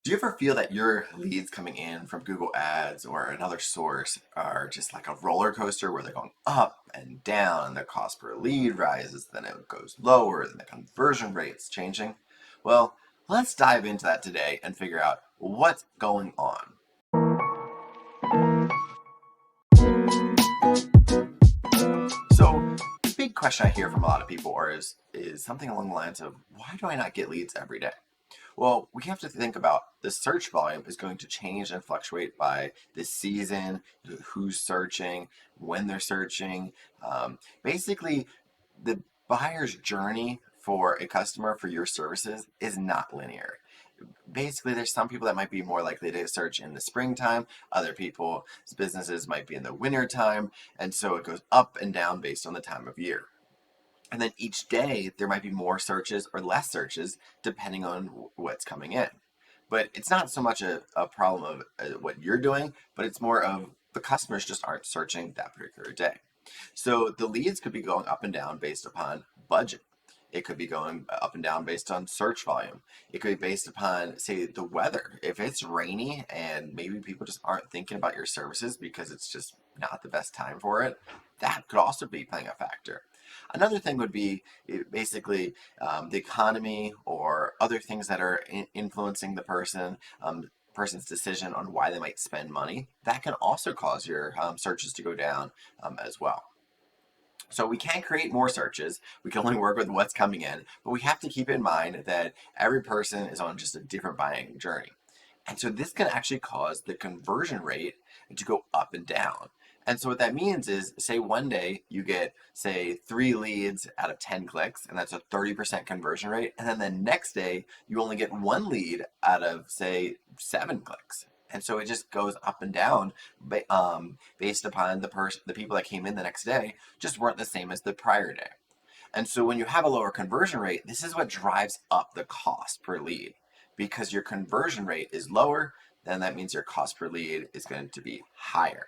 Do you ever feel that your leads coming in from Google Ads or another source are just like a roller coaster where they're going up and down and the cost per lead rises, then it goes lower, then the conversion rate's changing? Well, let's dive into that today and figure out what's going on. So, the big question I hear from a lot of people is something along the lines of, why do I not get leads every day? Well, we have to think about the search volume is going to change and fluctuate by the season, who's searching, when they're searching. Basically, the buyer's journey for a customer for your services is not linear. Basically, there's some people that might be more likely to search in the springtime, other people's businesses might be in the winter time, and so it goes up and down based on the time of year. And then each day, there might be more searches or less searches depending on what's coming in. But it's not so much a problem of what you're doing, but it's more of the customers just aren't searching that particular day. So the leads could be going up and down based upon budget. It could be going up and down based on search volume. It could be based upon, say, the weather. If it's rainy and maybe people just aren't thinking about your services because it's just not the best time for it, that could also be playing a factor. Another thing would be basically the economy or other things that are influencing the person's decision on why they might spend money. That can also cause your searches to go down as well. So we can't create more searches. We can only work with what's coming in, but we have to keep in mind that every person is on just a different buying journey. And so this can actually cause the conversion rate to go up and down. And so what that means is, say one day you get, say, 3 leads out of 10 clicks, and that's a 30% conversion rate. And then the next day you only get 1 lead out of, say, 7 clicks. And so it just goes up and down based upon the people that came in the next day just weren't the same as the prior day. And so when you have a lower conversion rate, this is what drives up the cost per lead. Because your conversion rate is lower, then that means your cost per lead is going to be higher.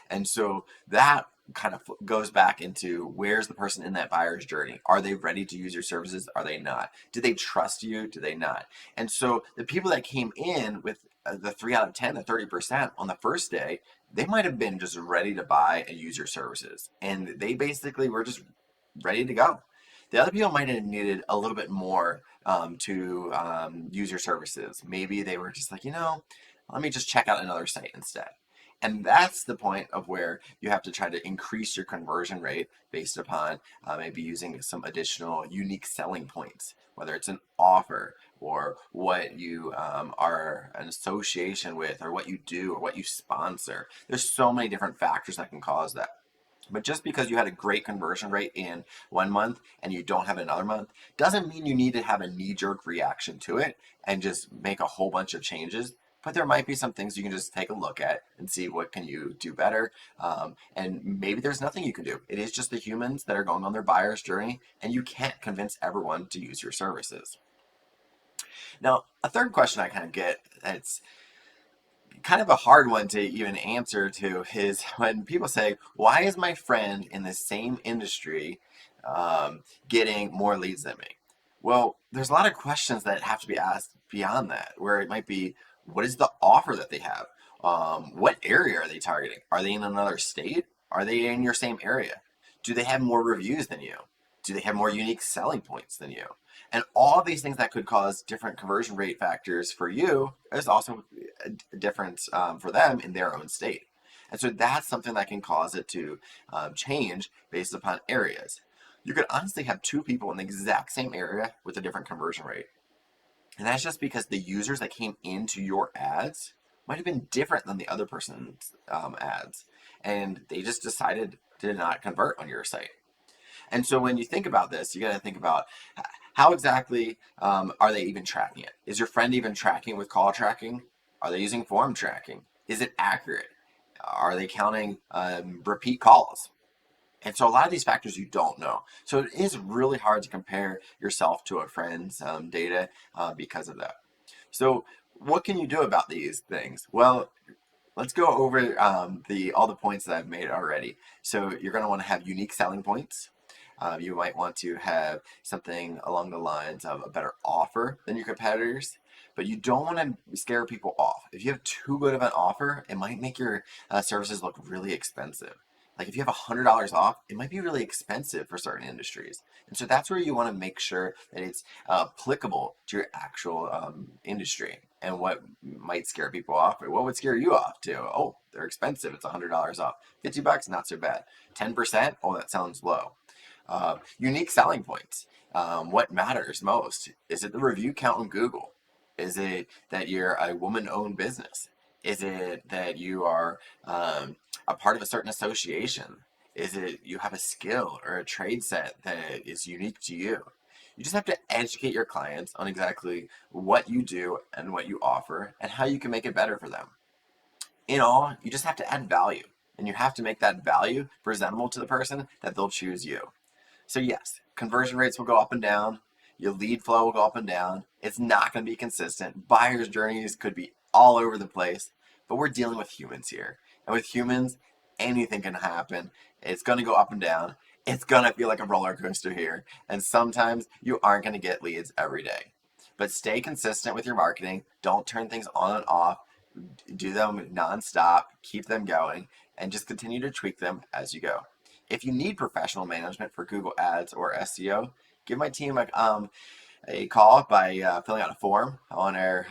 And so that kind of goes back into, where's the person in that buyer's journey? Are they ready to use your services? Are they not? Do they trust you? Do they not? And so the people that came in with the 3 out of 10, the 30% on the first day, they might have been just ready to buy and use your services. And they basically were just ready to go. The other people might have needed a little bit more to use your services. Maybe they were just like, let me just check out another site instead. And that's the point of where you have to try to increase your conversion rate based upon maybe using some additional unique selling points, whether it's an offer or what you are an association with, or what you do, or what you sponsor. There's so many different factors that can cause that. But just because you had a great conversion rate in one month and you don't have it another month, doesn't mean you need to have a knee-jerk reaction to it and just make a whole bunch of changes. But there might be some things you can just take a look at and see what can you do better. And maybe there's nothing you can do. It is just the humans that are going on their buyer's journey, and you can't convince everyone to use your services. Now, a third question I kind of get, it's kind of a hard one to even answer to, is when people say, why is my friend in the same industry getting more leads than me? Well, there's a lot of questions that have to be asked beyond that, where it might be, what is the offer that they have? What area are they targeting? Are they in another state? Are they in your same area? Do they have more reviews than you? Do they have more unique selling points than you? And all of these things that could cause different conversion rate factors for you is also a difference for them in their own state. And so that's something that can cause it to change based upon areas. You could honestly have two people in the exact same area with a different conversion rate. And that's just because the users that came into your ads might have been different than the other person's ads. And they just decided to not convert on your site. And so when you think about this, you got to think about, how exactly are they even tracking it? Is your friend even tracking with call tracking? Are they using form tracking? Is it accurate? Are they counting repeat calls? And so a lot of these factors you don't know. So it is really hard to compare yourself to a friend's data because of that. So what can you do about these things? Well, let's go over all the points that I've made already. So you're going to want to have unique selling points. You might want to have something along the lines of a better offer than your competitors, but you don't want to scare people off. If you have too good of an offer, it might make your services look really expensive. Like if you have $100 off, it might be really expensive for certain industries. And so that's where you want to make sure that it's applicable to your actual industry and what might scare people off. Or what would scare you off too? Oh, they're expensive. It's $100 off. $50, not so bad. 10%, oh, that sounds low. Unique selling points. What matters most? Is it the review count on Google? Is it that you're a woman-owned business? Is it that you are a part of a certain association? Is it you have a skill or a trade set that is unique to you? You just have to educate your clients on exactly what you do and what you offer and how you can make it better for them. In all, you just have to add value, and you have to make that value presentable to the person that they'll choose you. So yes, conversion rates will go up and down. Your lead flow will go up and down. It's not going to be consistent. Buyer's journeys could be all over the place, but we're dealing with humans here. And with humans, anything can happen. It's going to go up and down. It's going to feel like a roller coaster here. And sometimes you aren't going to get leads every day. But stay consistent with your marketing. Don't turn things on and off. Do them nonstop. Keep them going. And just continue to tweak them as you go. If you need professional management for Google Ads or SEO, give my team a call by filling out a form on our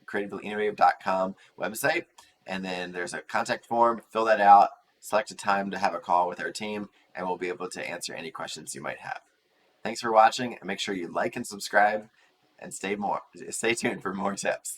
creativelyyinnovative.com website. And then there's a contact form. Fill that out, select a time to have a call with our team, and we'll be able to answer any questions you might have. Thanks for watching, and make sure you like and subscribe, and stay tuned for more tips.